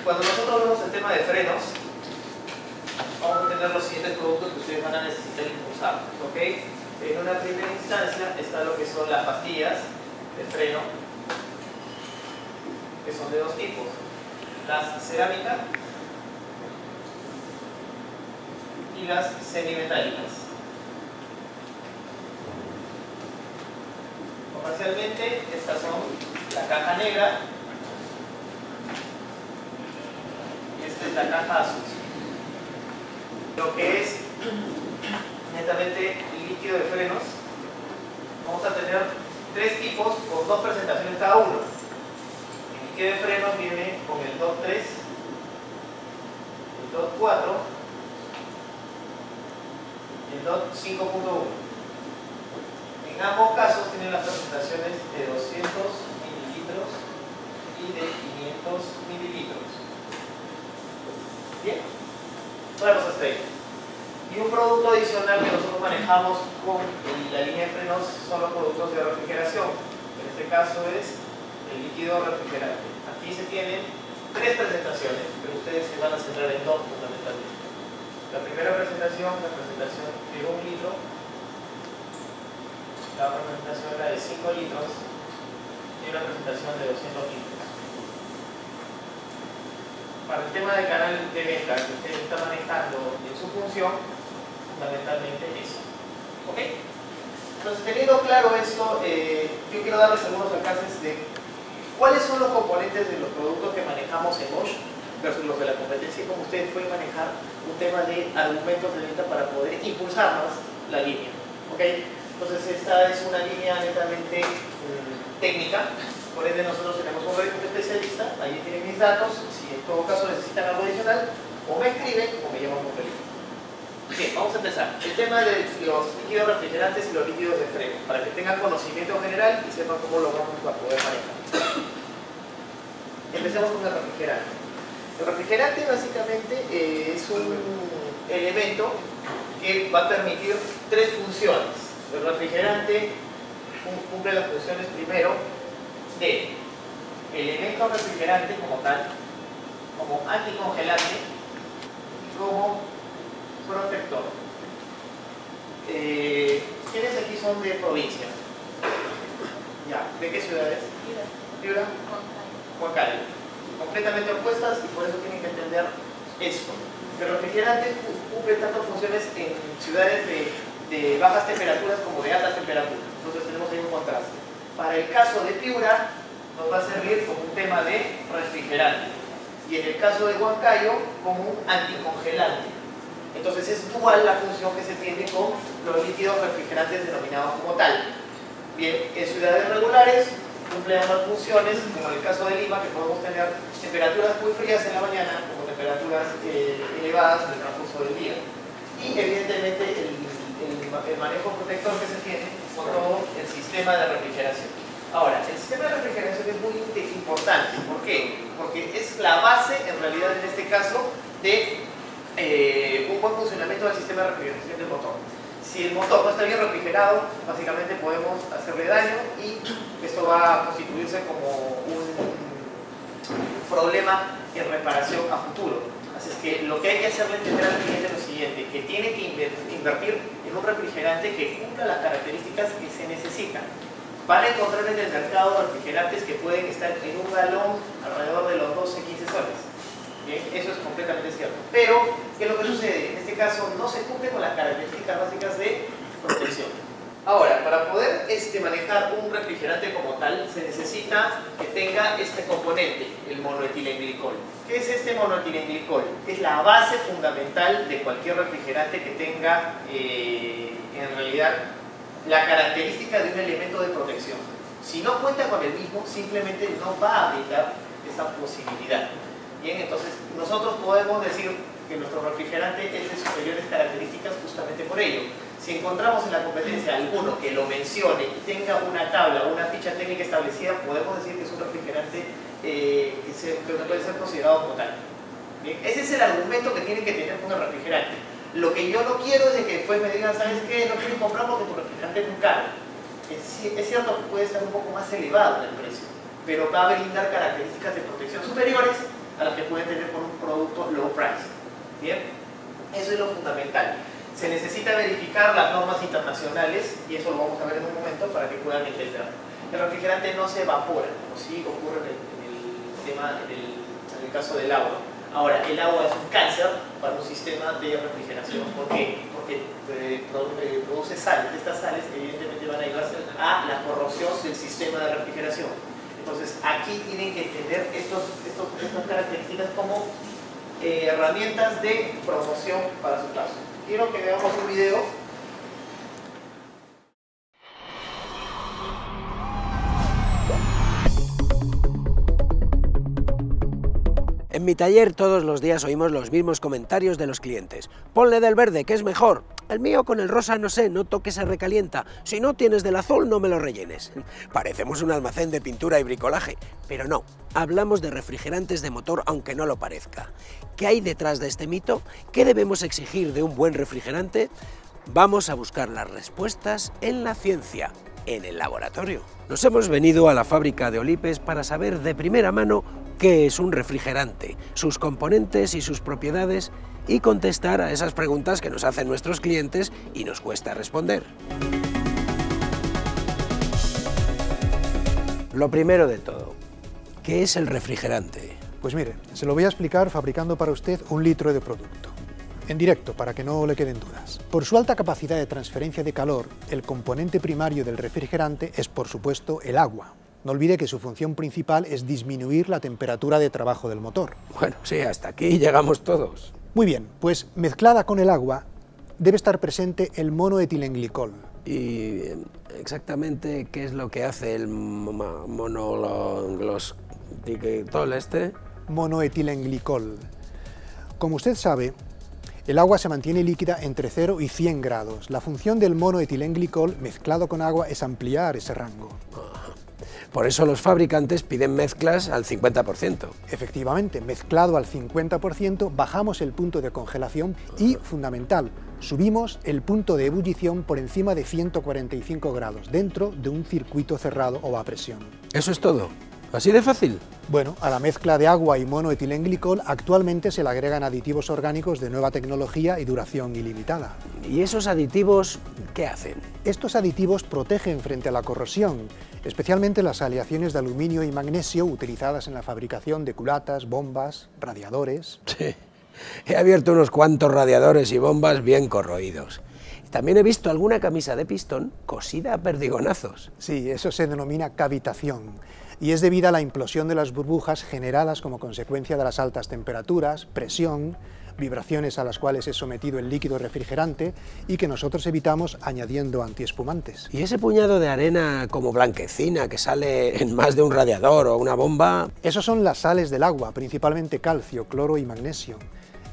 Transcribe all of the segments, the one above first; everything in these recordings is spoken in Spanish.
Cuando nosotros vemos el tema de frenos, vamos a tener los siguientes productos que ustedes van a necesitar impulsar, ¿ok? En una primera instancia está lo que son las pastillas de freno, que son de dos tipos: las cerámicas y las semimetálicas. Comercialmente, estas son la caja negra y esta es la caja azul. Lo que es netamente líquido de frenos, vamos a tener tres tipos con dos presentaciones cada uno. El líquido de frenos viene con el DOT 3, el DOT 4 y el DOT 5.1. En ambos casos tienen las presentaciones de 200 mililitros y de 500 mililitros. Bien, claro, hasta ahí. Y un producto adicional que nosotros manejamos con la línea de frenos son los productos de refrigeración. En este caso es el líquido refrigerante. Aquí se tienen tres presentaciones, pero ustedes se van a centrar en dos fundamentalmente. La primera presentación, la presentación de 1 litro. La otra presentación era de 5 litros y una presentación de 200 litros. Para el tema del canal de venta que usted está manejando en su función, fundamentalmente eso. ¿Ok? Entonces, teniendo claro esto, yo quiero darles algunos alcances de cuáles son los componentes de los productos que manejamos en Bosch versus los de la competencia y cómo ustedes pueden manejar un tema de argumentos de venta para poder impulsar más la línea. ¿Ok? Entonces esta es una línea netamente técnica, por ende nosotros tenemos un rédico especialista, ahí tienen mis datos, si en todo caso necesitan algo adicional, o me escriben o me llaman por teléfono. Bien, vamos a empezar. El tema de los líquidos refrigerantes y los líquidos de freno, para que tengan conocimiento general y sepan cómo lo vamos a poder manejar. Empecemos con el refrigerante. El refrigerante básicamente es un elemento que va a permitir tres funciones. El refrigerante cumple las funciones primero de elemento refrigerante como tal, como anticongelante y como protector. ¿Quiénes aquí son de provincia? Ya, ¿de qué ciudades? Piura. Huancayo. Completamente opuestas y por eso tienen que entender esto. El refrigerante cumple tanto funciones en ciudades de bajas temperaturas como de altas temperaturas. Entonces tenemos ahí un contraste. Para el caso de Piura nos va a servir como un tema de refrigerante y en el caso de Huancayo como un anticongelante. Entonces es dual la función que se tiene con los líquidos refrigerantes denominados como tal. Bien, en ciudades regulares cumplen ambas funciones, como en el caso de Lima, que podemos tener temperaturas muy frías en la mañana como temperaturas elevadas en el transcurso del día. Y evidentemente el manejo protector que se tiene con todo el sistema de refrigeración. Ahora, el sistema de refrigeración es muy importante. ¿Por qué? Porque es la base, en realidad, en este caso, de un buen funcionamiento del sistema de refrigeración del motor. Si el motor no está bien refrigerado, básicamente podemos hacerle daño y esto va a constituirse como un problema en reparación a futuro. Así es que lo que hay que hacerle entender al cliente es lo siguiente, que tiene que invertir en un refrigerante que cumpla las características que se necesitan. Van a encontrar en el mercado refrigerantes que pueden estar en un galón alrededor de los 12-15 soles. Bien, eso es completamente cierto. Pero, ¿qué es lo que sucede? En este caso no se cumple con las características básicas de protección. Ahora, para poder manejar un refrigerante como tal, se necesita que tenga este componente, el monoetilenglicol. ¿Qué es este monoetilenglicol? Es la base fundamental de cualquier refrigerante que tenga, en realidad, la característica de un elemento de protección. Si no cuenta con el mismo, simplemente no va a brindar esa posibilidad. Bien, entonces nosotros podemos decir que nuestro refrigerante es de superiores características justamente por ello. Si encontramos en la competencia alguno que lo mencione y tenga una tabla o una ficha técnica establecida, podemos decir que es un refrigerante que puede ser considerado como tal. Bien, ese es el argumento que tienen que tener con el refrigerante. Lo que yo no quiero es de que después me digan, ¿sabes qué? No quiero comprar porque tu refrigerante es muy caro. Es cierto que puede ser un poco más elevado en el precio, pero va a brindar características de protección superiores a las que pueden tener con un producto low price. Bien, eso es lo fundamental. Se necesita verificar las normas internacionales, y eso lo vamos a ver en un momento para que puedan entender. El refrigerante no se evapora, como sí ocurre en el caso del agua. Ahora, el agua es un cáncer para un sistema de refrigeración. ¿Por qué? Porque produce sales. Estas sales evidentemente van a ayudar a la corrosión del sistema de refrigeración. Entonces, aquí tienen que tener estas características como herramientas de promoción para su caso. Quiero que veamos un video. En mi taller todos los días oímos los mismos comentarios de los clientes. Ponle del verde, que es mejor. El mío con el rosa no sé, noto que se recalienta. Si no tienes del azul, no me lo rellenes. Parecemos un almacén de pintura y bricolaje, pero no. Hablamos de refrigerantes de motor, aunque no lo parezca. ¿Qué hay detrás de este mito? ¿Qué debemos exigir de un buen refrigerante? Vamos a buscar las respuestas en la ciencia, en el laboratorio. Nos hemos venido a la fábrica de Olipes para saber de primera mano qué es un refrigerante, sus componentes y sus propiedades, y contestar a esas preguntas que nos hacen nuestros clientes y nos cuesta responder. Lo primero de todo, ¿qué es el refrigerante? Pues mire, se lo voy a explicar fabricando para usted 1 litro de producto. En directo, para que no le queden dudas. Por su alta capacidad de transferencia de calor, el componente primario del refrigerante es, por supuesto, el agua. No olvide que su función principal es disminuir la temperatura de trabajo del motor. Bueno, sí, hasta aquí llegamos todos. Muy bien, pues mezclada con el agua debe estar presente el monoetilenglicol. ¿Y exactamente qué es lo que hace el monoglositol este? Monoetilenglicol. Como usted sabe, el agua se mantiene líquida entre 0 y 100 grados. La función del monoetilenglicol mezclado con agua es ampliar ese rango. Por eso los fabricantes piden mezclas al 50%. Efectivamente, mezclado al 50%, bajamos el punto de congelación y, fundamental, subimos el punto de ebullición por encima de 145 grados, dentro de un circuito cerrado o a presión. ¿Eso es todo? ¿Así de fácil? Bueno, a la mezcla de agua y monoetilenglicol actualmente se le agregan aditivos orgánicos de nueva tecnología y duración ilimitada. ¿Y esos aditivos qué hacen? Estos aditivos protegen frente a la corrosión, especialmente las aleaciones de aluminio y magnesio utilizadas en la fabricación de culatas, bombas, radiadores. Sí, he abierto unos cuantos radiadores y bombas bien corroídos. También he visto alguna camisa de pistón cosida a perdigonazos. Sí, eso se denomina cavitación, y es debida a la implosión de las burbujas generadas como consecuencia de las altas temperaturas, presión, vibraciones a las cuales es sometido el líquido refrigerante y que nosotros evitamos añadiendo antiespumantes. ¿Y ese puñado de arena como blanquecina que sale en más de un radiador o una bomba? Esos son las sales del agua, principalmente calcio, cloro y magnesio.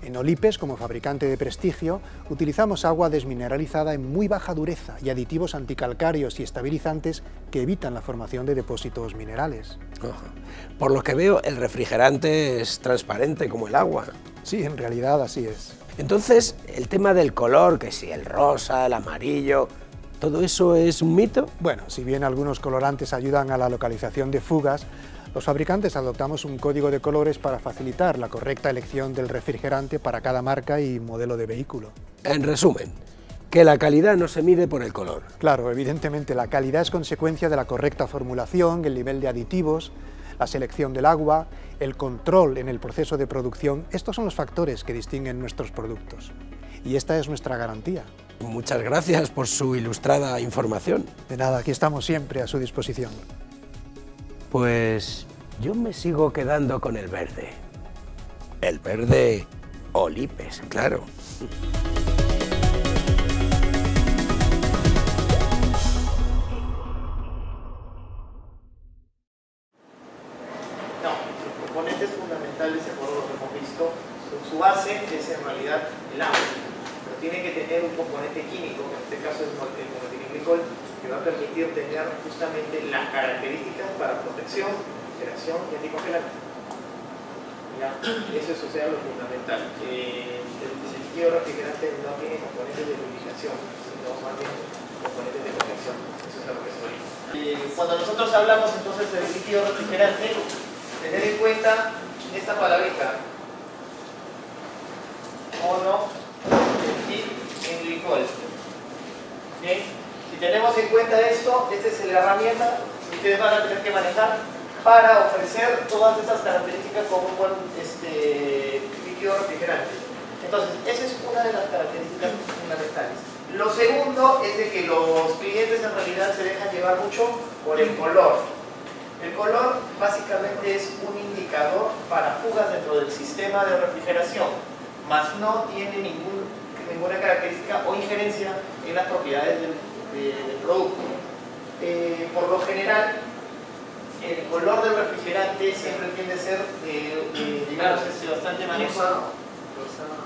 En Olipes, como fabricante de prestigio, utilizamos agua desmineralizada en muy baja dureza y aditivos anticalcáreos y estabilizantes que evitan la formación de depósitos minerales. Por lo que veo, el refrigerante es transparente como el agua. Sí, en realidad así es. Entonces, el tema del color, que si el rosa, el amarillo, ¿todo eso es un mito? Bueno, si bien algunos colorantes ayudan a la localización de fugas, los fabricantes adoptamos un código de colores para facilitar la correcta elección del refrigerante para cada marca y modelo de vehículo. En resumen, que la calidad no se mide por el color. Claro, evidentemente la calidad es consecuencia de la correcta formulación, el nivel de aditivos, la selección del agua, el control en el proceso de producción. Estos son los factores que distinguen nuestros productos. Y esta es nuestra garantía. Muchas gracias por su ilustrada información. De nada, aquí estamos siempre a su disposición. Pues yo me sigo quedando con el verde. El verde Olipes, claro. No, los componentes fundamentales, según lo que hemos visto, su base es en realidad el agua, pero tiene que tener un componente químico, que en este caso es el monoetilenglicol, que va a permitir tener justamente las características para protección, refrigeración y anticongelante. Eso es, o sea, lo fundamental. El líquido refrigerante no tiene componentes de lubricación, sino más bien componentes de protección. Eso es lo que estoy. Cuando nosotros hablamos entonces del líquido refrigerante, tener en cuenta esta palabrita, monometilenglicol. Bien, si tenemos en cuenta esto, esta es la herramienta que ustedes van a tener que manejar para ofrecer todas estas características como un buen líquido refrigerante. Entonces, esa es una de las características fundamentales. Lo segundo es de que los clientes en realidad se dejan llevar mucho por el color. El color básicamente es un indicador para fugas dentro del sistema de refrigeración, mas no tiene ninguna característica o injerencia en las propiedades del producto. Por lo general, el color del refrigerante siempre tiende a ser digamos, bastante manejo.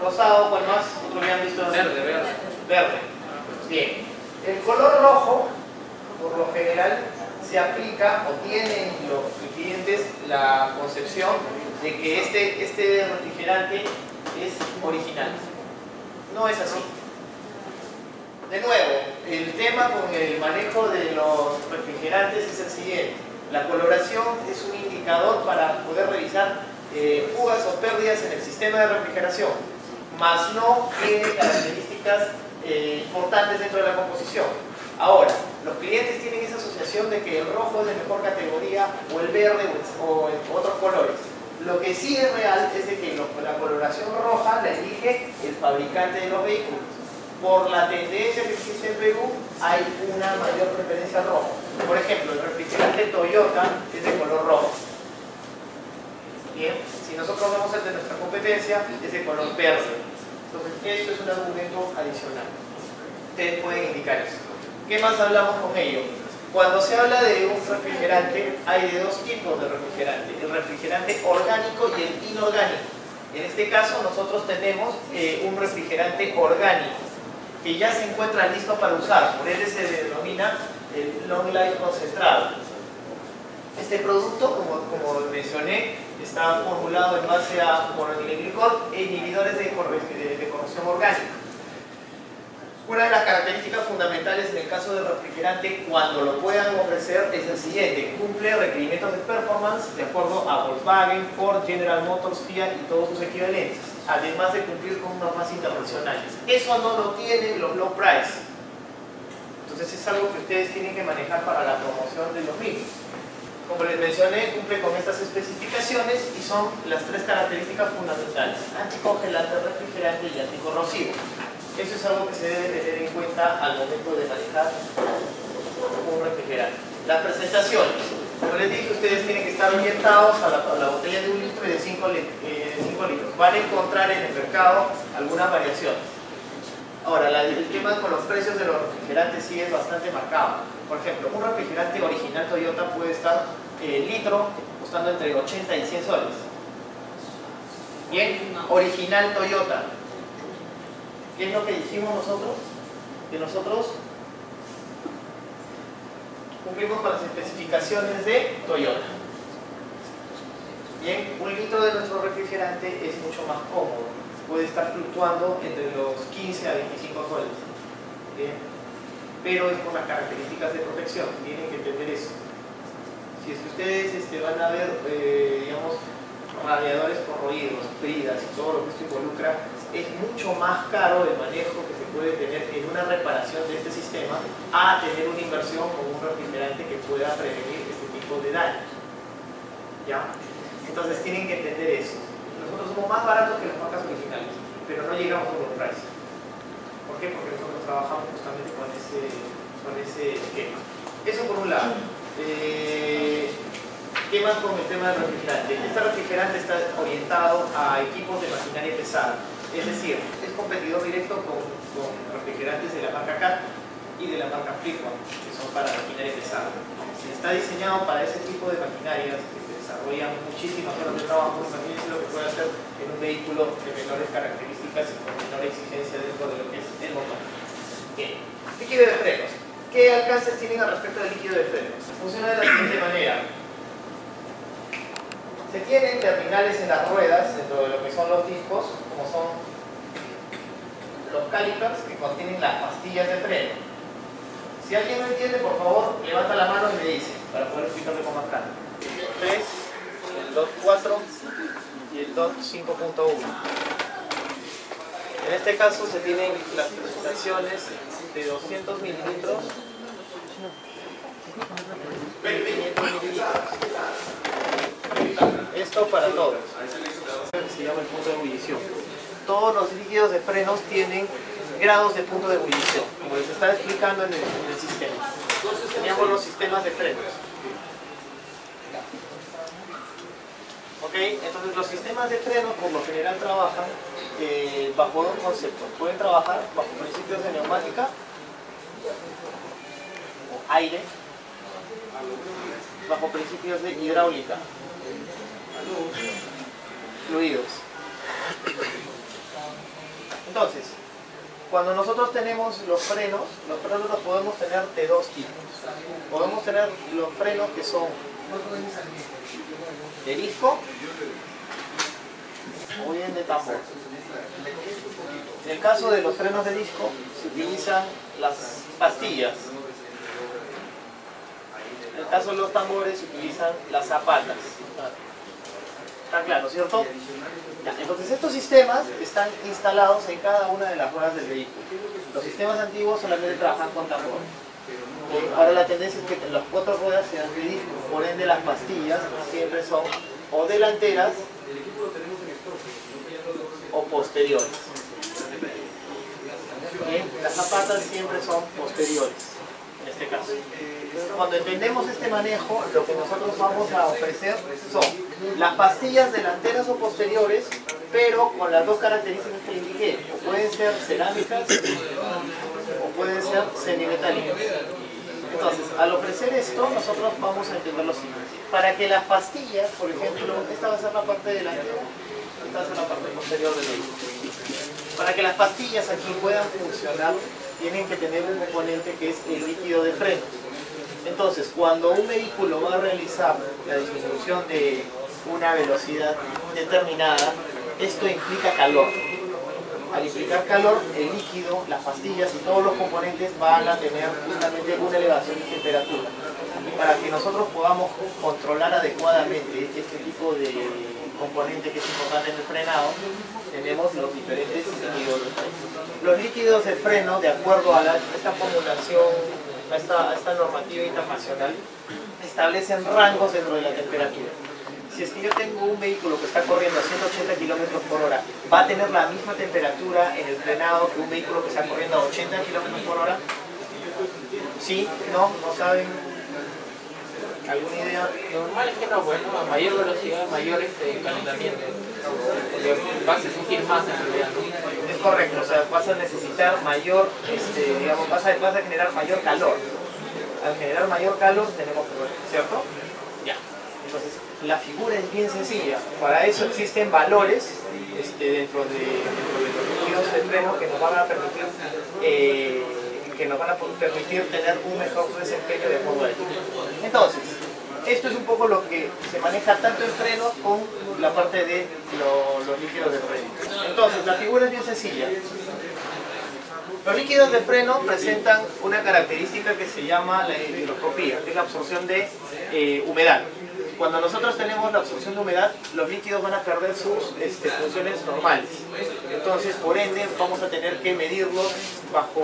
Rosado, ¿cuál más? Otro que han visto. Verde. Bien. El color rojo, por lo general, se aplica o tienen los clientes la concepción de que este refrigerante es original. No es así. De nuevo, el tema con el manejo de los refrigerantes es el siguiente. La coloración es un indicador para poder revisar fugas o pérdidas en el sistema de refrigeración, mas no tiene características importantes dentro de la composición. Ahora, los clientes tienen esa asociación de que el rojo es de mejor categoría o el verde o otros colores. Lo que sí es real es de que la coloración roja la elige el fabricante de los vehículos. Por la tendencia que existe en Perú, hay una mayor preferencia al rojo. Por ejemplo, el refrigerante Toyota es de color rojo. Bien, si nosotros vemos el de nuestra competencia, es de color verde. Entonces, esto es un argumento adicional. Ustedes pueden indicar eso. ¿Qué más hablamos con ello? Cuando se habla de un refrigerante, hay de dos tipos de refrigerante. El refrigerante orgánico y el inorgánico. En este caso, nosotros tenemos un refrigerante orgánico, que ya se encuentra listo para usar. Por él se denomina el Long Life concentrado. Este producto, como mencioné, está formulado en base a monometilenglicol e inhibidores de corrosión orgánica. Una de las características fundamentales en el caso del refrigerante, cuando lo puedan ofrecer, es el siguiente: cumple requerimientos de performance de acuerdo a Volkswagen, Ford, General Motors, Fiat y todos sus equivalentes, además de cumplir con normas internacionales. Eso no lo tienen los low price. Entonces es algo que ustedes tienen que manejar para la promoción de los mismos. Como les mencioné, cumple con estas especificaciones y son las tres características fundamentales: anticongelante, refrigerante y anticorrosivo. Eso es algo que se debe tener en cuenta al momento de manejar un refrigerante. Las presentaciones. Como les dije, ustedes tienen que estar orientados a la botella de 1 litro y de 5 litros. Van a encontrar en el mercado algunas variaciones. Ahora, el tema con los precios de los refrigerantes sí es bastante marcado. Por ejemplo, un refrigerante original Toyota puede estar litro costando entre 80 y 100 soles. Bien, original Toyota. ¿Qué es lo que dijimos nosotros? Que nosotros cumplimos con las especificaciones de Toyota. Bien, 1 litro de nuestro refrigerante es mucho más cómodo. Puede estar fluctuando entre los 15 a 25 soles. Bien, pero es por las características de protección. Tienen que entender eso. Si es que ustedes van a ver, digamos, radiadores corroídos, bridas y todo lo que esto involucra, es mucho más caro el manejo que se puede tener en una reparación de este sistema a tener una inversión con un refrigerante que pueda prevenir este tipo de daños. ¿Ya? Entonces tienen que entender eso. Nosotros somos más baratos que las marcas originales, pero no llegamos a un price. ¿Por qué? Porque nosotros trabajamos justamente con ese esquema. Eso por un lado. ¿Qué más con el tema del refrigerante? Este refrigerante está orientado a equipos de maquinaria pesada. Es decir, es competidor directo con refrigerantes de la marca CAT y de la marca Flickwan, que son para maquinaria pesada. Si está diseñado para ese tipo de maquinarias que desarrollan muchísimas horas de trabajo, imagínense lo que puede hacer en un vehículo de menores características y con menor exigencia dentro de lo que es el motor. Bien. Líquido de frenos. ¿Qué alcances tienen al respecto del líquido de frenos? Funciona de la siguiente manera. Se tienen terminales en las ruedas dentro de lo que son los discos, como son los calipers que contienen las pastillas de freno. Si alguien no entiende, por favor, levanta la mano y me dice, para poder explicarle con más calma. 3, el DOT 4 y el DOT 5.1. En este caso se tienen las presentaciones de 200 mililitros, 500 mililitros. Esto para todos. Se llama el punto de ebullición. Todos los líquidos de frenos tienen grados de punto de ebullición, como les estaba explicando en el sistema. Teníamos los sistemas de frenos. ¿Ok? Entonces los sistemas de frenos por lo general trabajan bajo dos conceptos. Pueden trabajar bajo principios de neumática o aire, bajo principios de hidráulica, fluidos. Entonces, cuando nosotros tenemos los frenos los podemos tener de dos tipos. Podemos tener los frenos que son de disco o bien de tambor. En el caso de los frenos de disco se utilizan las pastillas. En el caso de los tambores se utilizan las zapatas. ¿Está claro, cierto? Ya, entonces estos sistemas están instalados en cada una de las ruedas del vehículo. Los sistemas antiguos solamente trabajan con tambor. Ahora la tendencia es que las cuatro ruedas sean de disco, por ende las pastillas siempre son o delanteras o posteriores. Las zapatas siempre son posteriores, en este caso. Entonces, cuando entendemos este manejo, lo que nosotros vamos a ofrecer son las pastillas delanteras o posteriores, pero con las dos características que le indiqué. O pueden ser cerámicas o pueden ser semimetálicas. Entonces, al ofrecer esto, nosotros vamos a entender lo siguiente. Para que las pastillas, por ejemplo, esta va a ser la parte delantera, esta va a ser la parte posterior del vehículo. Para que las pastillas aquí puedan funcionar, tienen que tener un componente que es el líquido de frenos. Entonces, cuando un vehículo va a realizar la disminución de una velocidad determinada, esto implica calor. Al implicar calor, el líquido, las pastillas y todos los componentes van a tener justamente una elevación de temperatura. Para que nosotros podamos controlar adecuadamente este tipo de componente que es importante en el frenado, tenemos los diferentes líquidos de freno. Los líquidos de freno, de acuerdo a esta formulación, a esta normativa internacional, establecen rangos dentro de la temperatura. Si es que yo tengo un vehículo que está corriendo a 180 km por hora, ¿va a tener la misma temperatura en el frenado que un vehículo que está corriendo a 80 km por hora? ¿Sí? ¿No? ¿No saben? ¿Alguna idea? Lo normal es que no, bueno, a mayor velocidad, mayor calentamiento. Vas a sentir más en realidad, ¿no? Es correcto, o sea, vas a necesitar mayor, digamos, vas a generar mayor calor. Al generar mayor calor tenemos problemas, ¿cierto? Ya. Entonces, la figura es bien sencilla. Para eso existen valores dentro de los líquidos de freno que nos van a permitir tener un mejor desempeño de acuerdo a esto. Entonces, esto es un poco lo que se maneja tanto en frenos con la parte de los líquidos de freno. Entonces, la figura es bien sencilla. Los líquidos de freno presentan una característica que se llama la higroscopía, que es la absorción de humedad. Cuando nosotros tenemos la absorción de humedad, los líquidos van a perder sus funciones normales. Entonces, por ende, vamos a tener que medirlos bajo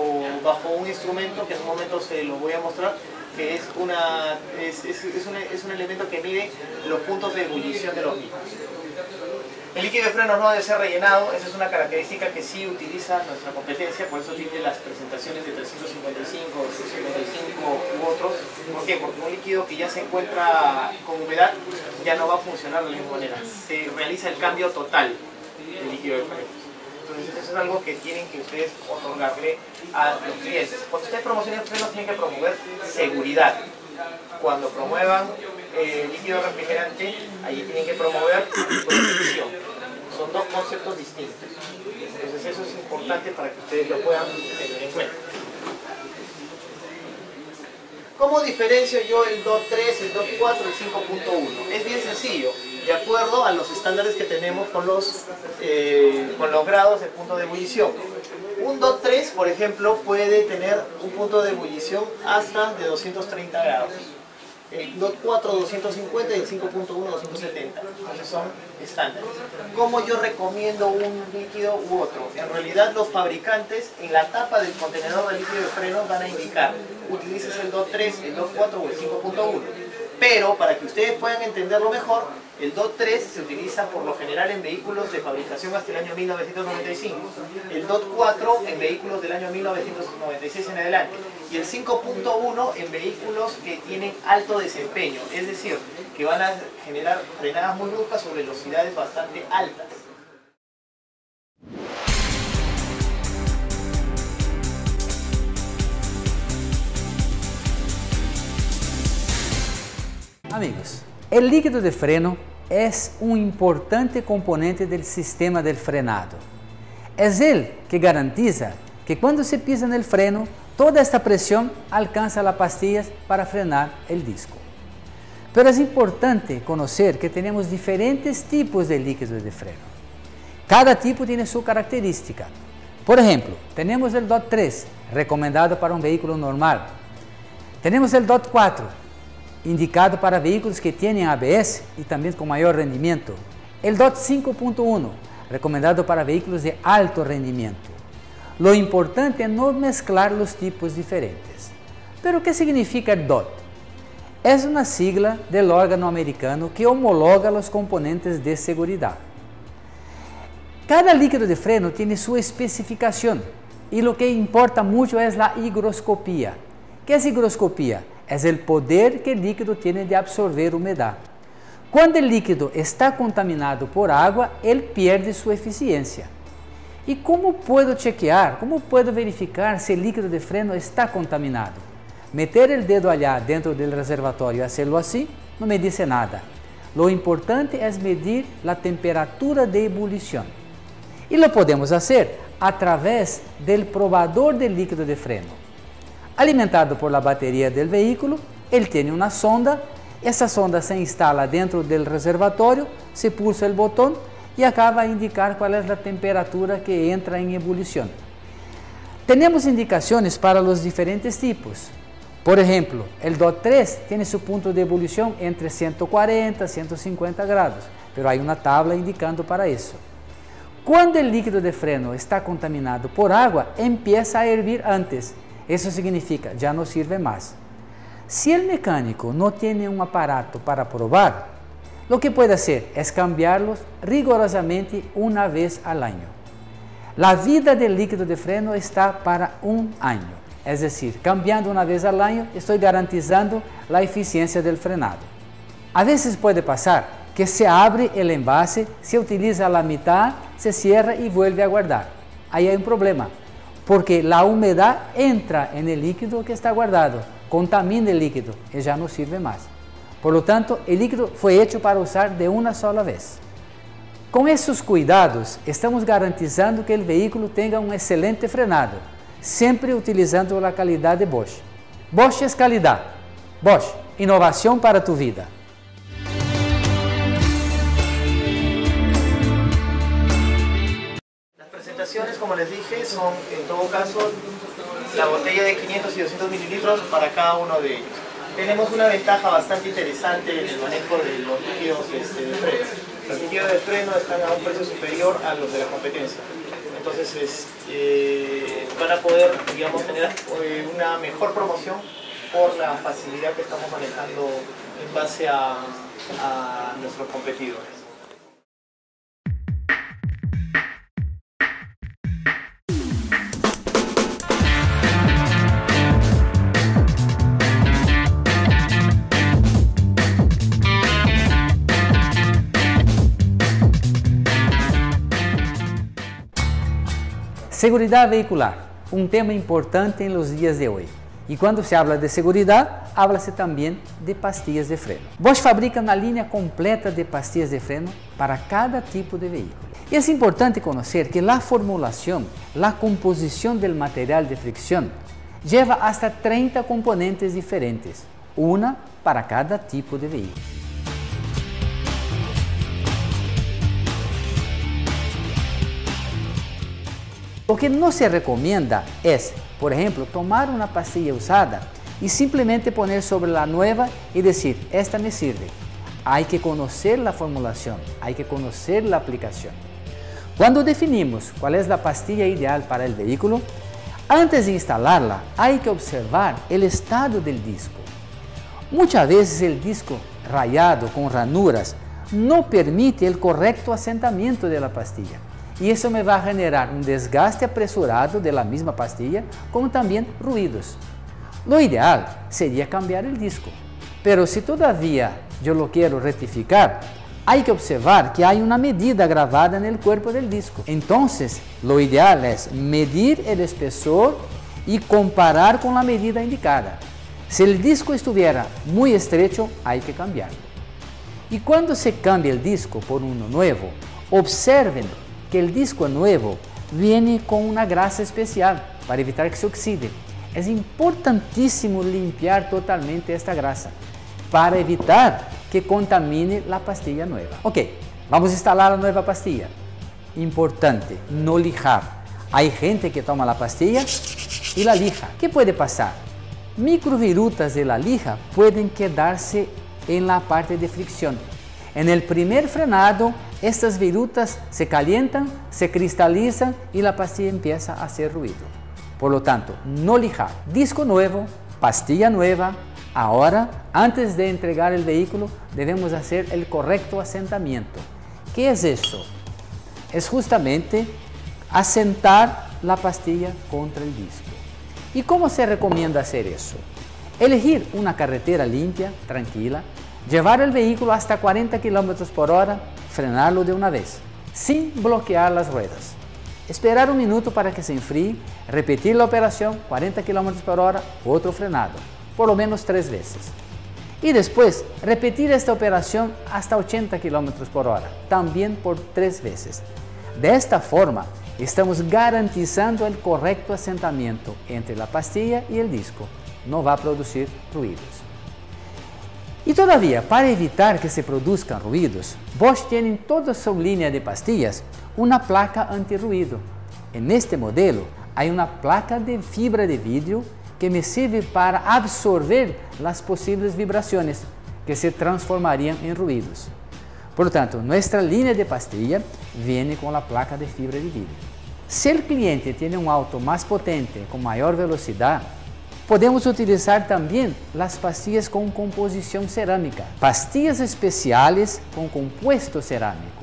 un instrumento que en un momento se lo voy a mostrar, que es un elemento que mide los puntos de ebullición de los líquidos. El líquido de freno no debe ser rellenado, esa es una característica que sí utiliza nuestra competencia, por eso tiene las presentaciones de 355, 355 u otros. ¿Por qué? Porque un líquido que ya se encuentra con humedad ya no va a funcionar de la misma manera. Se realiza el cambio total del líquido de freno. Entonces eso es algo que tienen que ustedes otorgarle a los clientes. Cuando ustedes promocionan frenos tienen que promover seguridad. Cuando promuevan líquido refrigerante, allí tienen que promover protección. Son dos conceptos distintos. Entonces eso es importante para que ustedes lo puedan tener en cuenta. ¿Cómo diferencio yo el DOT 3, el DOT 4 y el 5.1? Es bien sencillo, de acuerdo a los estándares que tenemos con los grados de punto de ebullición. Un DOT 3, por ejemplo, puede tener un punto de ebullición hasta de 230 grados. El DOT 4 250 y el 5.1 270. Esos son estándares. ¿Cómo yo recomiendo un líquido u otro? En realidad los fabricantes en la tapa del contenedor de líquido de freno van a indicar utilices el DOT 3, el DOT 4 o el 5.1. Pero para que ustedes puedan entenderlo mejor, el DOT 3 se utiliza por lo general en vehículos de fabricación hasta el año 1995, el DOT 4 en vehículos del año 1996 en adelante y el 5.1 en vehículos que tienen alto desempeño, es decir, que van a generar frenadas muy bruscas o velocidades bastante altas. Amigos, el líquido de freno es un importante componente del sistema del frenado. Es él que garantiza que cuando se pisa en el freno, toda esta presión alcanza las pastillas para frenar el disco. Pero es importante conocer que tenemos diferentes tipos de líquido de freno. Cada tipo tiene su característica. Por ejemplo, tenemos el DOT 3, recomendado para un vehículo normal. Tenemos el DOT 4, indicado para vehículos que tienen ABS y también con mayor rendimiento. El DOT 5.1, recomendado para vehículos de alto rendimiento. Lo importante es no mezclar los tipos diferentes. ¿Pero qué significa el DOT? Es una sigla del órgano americano que homologa los componentes de seguridad. Cada líquido de freno tiene su especificación y lo que importa mucho es la higroscopía. ¿Qué es higroscopía? Es el poder que el líquido tiene de absorber humedad. Cuando el líquido está contaminado por agua, él pierde su eficiencia. ¿Y cómo puedo chequear, cómo puedo verificar si el líquido de freno está contaminado? Meter el dedo allá dentro del reservatorio y hacerlo así no me dice nada. Lo importante es medir la temperatura de ebullición. Y lo podemos hacer a través del probador de líquido de freno. Alimentado por la batería del vehículo, él tiene una sonda, esa sonda se instala dentro del reservatorio, se pulsa el botón y acaba a indicar cuál es la temperatura que entra en ebullición. Tenemos indicaciones para los diferentes tipos. Por ejemplo, el DOT 3 tiene su punto de ebullición entre 140 y 150 grados, pero hay una tabla indicando para eso. Cuando el líquido de freno está contaminado por agua, empieza a hervir antes. Eso significa, ya no sirve más. Si el mecánico no tiene un aparato para probar, lo que puede hacer es cambiarlos rigurosamente una vez al año. La vida del líquido de freno está para un año. Es decir, cambiando una vez al año, estoy garantizando la eficiencia del frenado. A veces puede pasar que se abre el envase, se utiliza la mitad, se cierra y vuelve a guardar. Ahí hay un problema, porque la humedad entra en el líquido que está guardado, contamina el líquido y ya no sirve más. Por lo tanto, el líquido fue hecho para usar de una sola vez. Con esos cuidados, estamos garantizando que el vehículo tenga un excelente frenado, siempre utilizando la calidad de Bosch. Bosch es calidad. Bosch, innovación para tu vida. Como les dije, son en todo caso la botella de 500 y 200 mililitros para cada uno de ellos. Tenemos una ventaja bastante interesante en el manejo de los líquidos de freno. Los líquidos de freno están a un precio superior a los de la competencia. Entonces van a poder, digamos, tener una mejor promoción por la facilidad que estamos manejando en base a nuestros competidores. Seguridad vehicular, un tema importante en los días de hoy. Y cuando se habla de seguridad, háblase también de pastillas de freno. Bosch fabrica una línea completa de pastillas de freno para cada tipo de vehículo. Y es importante conocer que la formulación, la composición del material de fricción, lleva hasta 30 componentes diferentes, una para cada tipo de vehículo. Lo que no se recomienda es, por ejemplo, tomar una pastilla usada y simplemente poner sobre la nueva y decir, esta me sirve. Hay que conocer la formulación, hay que conocer la aplicación. Cuando definimos cuál es la pastilla ideal para el vehículo, antes de instalarla hay que observar el estado del disco. Muchas veces el disco rayado con ranuras no permite el correcto asentamiento de la pastilla. Y eso me va a generar un desgaste apresurado de la misma pastilla, como también ruidos. Lo ideal sería cambiar el disco, pero si todavía yo lo quiero rectificar, hay que observar que hay una medida grabada en el cuerpo del disco. Entonces, lo ideal es medir el espesor y comparar con la medida indicada. Si el disco estuviera muy estrecho, hay que cambiarlo. Y cuando se cambia el disco por uno nuevo, observen que el disco nuevo viene con una grasa especial para evitar que se oxide. Es importantísimo limpiar totalmente esta grasa para evitar que contamine la pastilla nueva. Ok, vamos a instalar la nueva pastilla. Importante, no lijar. Hay gente que toma la pastilla y la lija. ¿Qué puede pasar? Microvirutas de la lija pueden quedarse en la parte de fricción. En el primer frenado, estas virutas se calientan, se cristalizan y la pastilla empieza a hacer ruido. Por lo tanto, no lijar. Disco nuevo, pastilla nueva. Ahora, antes de entregar el vehículo, debemos hacer el correcto asentamiento. ¿Qué es eso? Es justamente asentar la pastilla contra el disco. ¿Y cómo se recomienda hacer eso? Elegir una carretera limpia, tranquila, llevar el vehículo hasta 40 km por hora, frenarlo de una vez, sin bloquear las ruedas. Esperar un minuto para que se enfríe, repetir la operación, 40 km por hora, otro frenado, por lo menos 3 veces. Y después, repetir esta operación hasta 80 km por hora, también por 3 veces. De esta forma, estamos garantizando el correcto asentamiento entre la pastilla y el disco. No va a producir ruidos. Y todavía, para evitar que se produzcan ruidos, Bosch tiene en toda su línea de pastillas una placa antirruido. En este modelo hay una placa de fibra de vidrio que me sirve para absorber las posibles vibraciones que se transformarían en ruidos. Por lo tanto, nuestra línea de pastilla viene con la placa de fibra de vidrio. Si el cliente tiene un auto más potente, con mayor velocidad, podemos utilizar también las pastillas con composición cerámica, pastillas especiales con compuesto cerámico.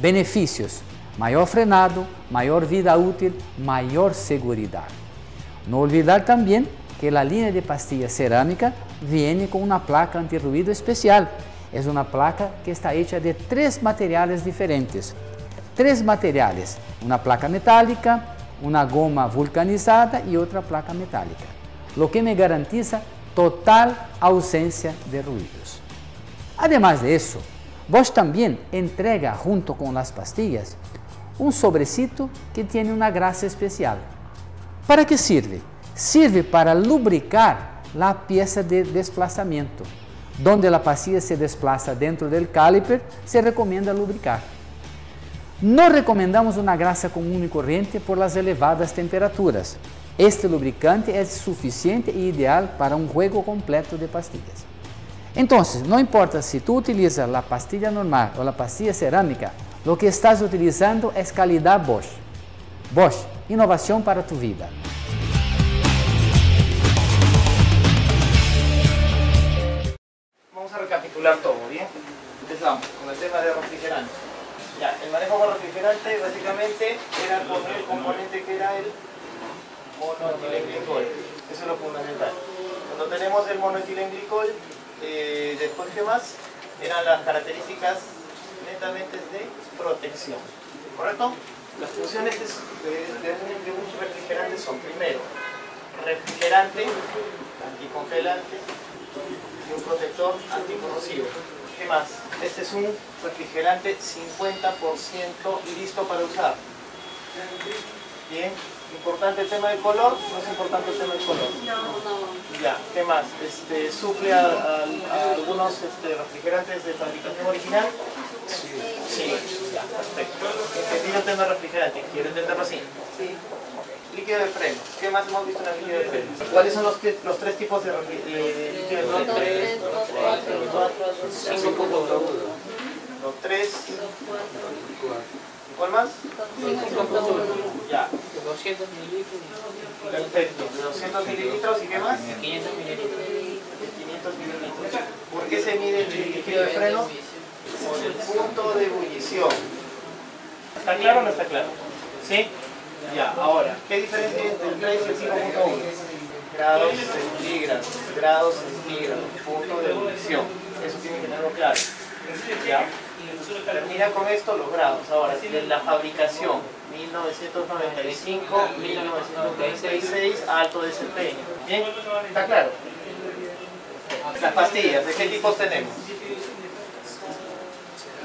Beneficios: mayor frenado, mayor vida útil, mayor seguridad. No olvidar también que la línea de pastillas cerámica viene con una placa antirruido especial. Es una placa que está hecha de 3 materiales diferentes. 3 materiales, una placa metálica, una goma vulcanizada y otra placa metálica, lo que me garantiza total ausencia de ruidos. Además de eso, Bosch también entrega junto con las pastillas un sobrecito que tiene una grasa especial. ¿Para qué sirve? Sirve para lubricar la pieza de desplazamiento. Donde la pastilla se desplaza dentro del caliper, se recomienda lubricar. No recomendamos una grasa común y corriente por las elevadas temperaturas. Este lubricante es suficiente e ideal para un juego completo de pastillas. Entonces, no importa si tú utilizas la pastilla normal o la pastilla cerámica, lo que estás utilizando es calidad Bosch. Bosch, innovación para tu vida. Vamos a recapitular todo, ¿bien? Empezamos con el tema de refrigerante. Ya, el manejo con refrigerante básicamente era con el componente que era el monoetilenglicol. Eso es lo fundamental. Cuando tenemos el monoetilenglicol, después, ¿qué más? Eran las características netamente de protección, ¿correcto? Las funciones de un refrigerante son, primero, refrigerante, anticongelante y un protector anticorrosivo. ¿Qué más? Este es un refrigerante 50% listo para usar. Bien, importante el tema del color, ¿no es importante el tema del color? No. Ya, ¿qué más? ¿Suple a algunos refrigerantes de fabricación original? Sí, ya, perfecto. entendido el tema refrigerante, quiero entenderlo así. Sí. Líquido de freno. ¿Qué más hemos visto en el líquido de freno? ¿Cuáles son los tres tipos de líquido de freno? 3, 4, 5.1. Los 3. ¿Cuál más? 5.1. Ya. 200 mililitros. Perfecto. 200 mililitros y qué más? 500 mililitros. 500 mililitros. ¿Por qué se mide el líquido de freno? Por el punto de ebullición. ¿Está claro o no está claro? ¿Sí? Ya, ahora, ¿qué diferencia hay entre el 3 y el 5.1? Grados centígrados, punto de ebullición. Eso tiene que tenerlo claro. ¿Ya? Termina con esto los grados. Ahora, de la fabricación, 1995, 1996, alto desempeño. ¿Bien? ¿Está claro? Las pastillas, ¿de qué tipos tenemos?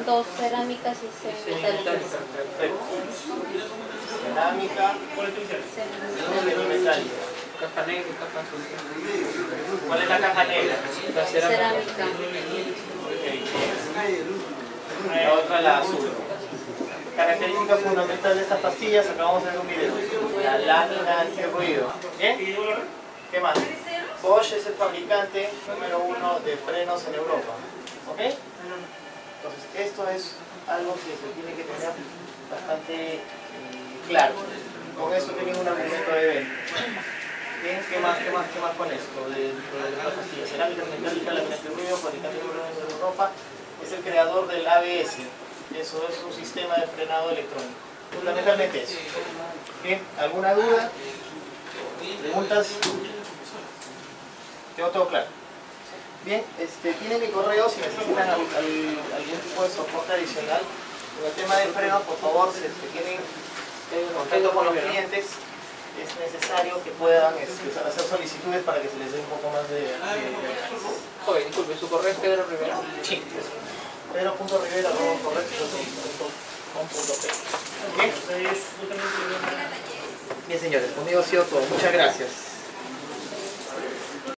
2 cerámicas y semimetálicas. Perfecto. Cerámica y semimetálica. Caja negra y caja azul. ¿Cuál es la caja negra? La Cerámica. La otra la azul. Característica fundamental de estas pastillas, acabamos de ver un video. La lámina antirruido. ¿Bien? ¿Qué más? Bosch es el fabricante número 1 de frenos en Europa. ¿Ok? Entonces, esto es algo que se tiene que tener bastante claro. Con esto tienen un argumento de venta. Bien, ¿qué más con esto? De las pastillas. Cerámica metálica, lámina antirruido, fabricante número 1 en Europa. Es el creador del ABS. Eso es un sistema de frenado electrónico. Fundamentalmente eso. ¿Bien? ¿Alguna duda? ¿Preguntas? ¿Tengo todo claro? Bien, tienen mi correo si necesitan algún tipo de soporte adicional. En el tema del freno, por favor, si tienen contacto con los clientes, es necesario que puedan hacer solicitudes para que se les dé un poco más de Joder, disculpe, ¿su correo es Pedro Rivera? Sí. Pedro.rivera@correo.com.p. Bien, señores, conmigo ha sido todo. Muchas gracias.